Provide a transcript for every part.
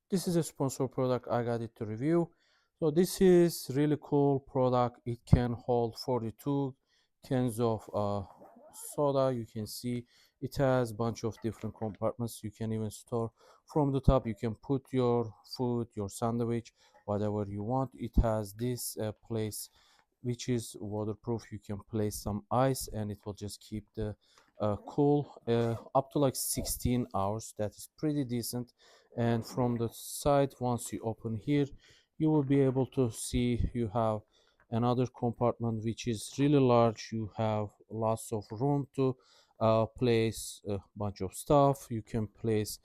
This is a sponsor product. I got it to review. So this is really cool product. It can hold 42 cans of soda. You can see it has a bunch of different compartments. You can even store from the top. You can put your food, your sandwich, whatever you want. It has this place which is waterproof. You can place some ice and it will just keep the cool up to like 16 hours. That is pretty decent. And from the side, once you open here, you will be able to see you have another compartment which is really large. You have lots of room to place a bunch of stuff. You can place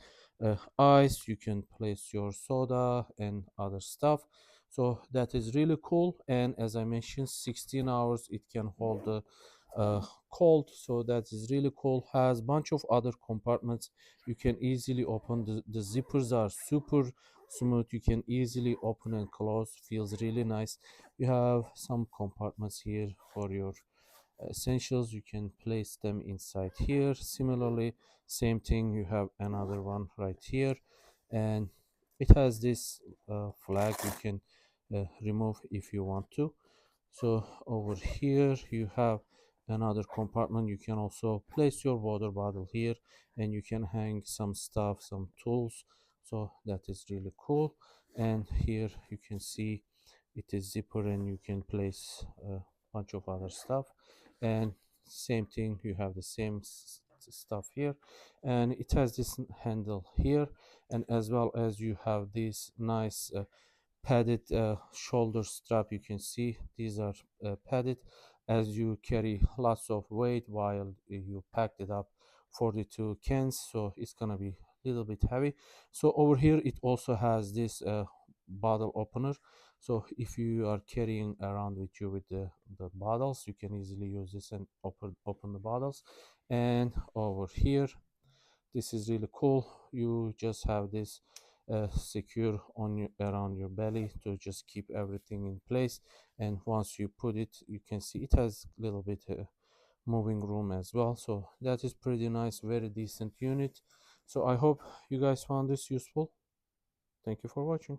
ice, you can place your soda and other stuff. So that is really cool. And as I mentioned, 16 hours it can hold the cold. So that is really cool. Has bunch of other compartments. You can easily open. The zippers are super smooth. You can easily open and close. Feels really nice. You have some compartments here for your essentials. You can place them inside here. Similarly, same thing, you have another one right here, and it has this flag you can remove if you want to. So over here you have another compartment. You can also place your water bottle here, and you can hang some stuff, some tools. So that is really cool. And here you can see it is zipper, and you can place a bunch of other stuff. And same thing, you have the same stuff here, and it has this handle here, and as well as you have this nice padded shoulder strap. You can see these are padded as you carry lots of weight while you packed it up 42 cans, so it's gonna be a little bit heavy. So over here it also has this bottle opener. So if you are carrying around with you with the bottles, you can easily use this and open the bottles. And over here, this is really cool. You just have this secure on your around your belly to just keep everything in place. And once you put it, you can see it has a little bit moving room as well. So that is pretty nice, very decent unit. So I hope you guys found this useful. Thank you for watching.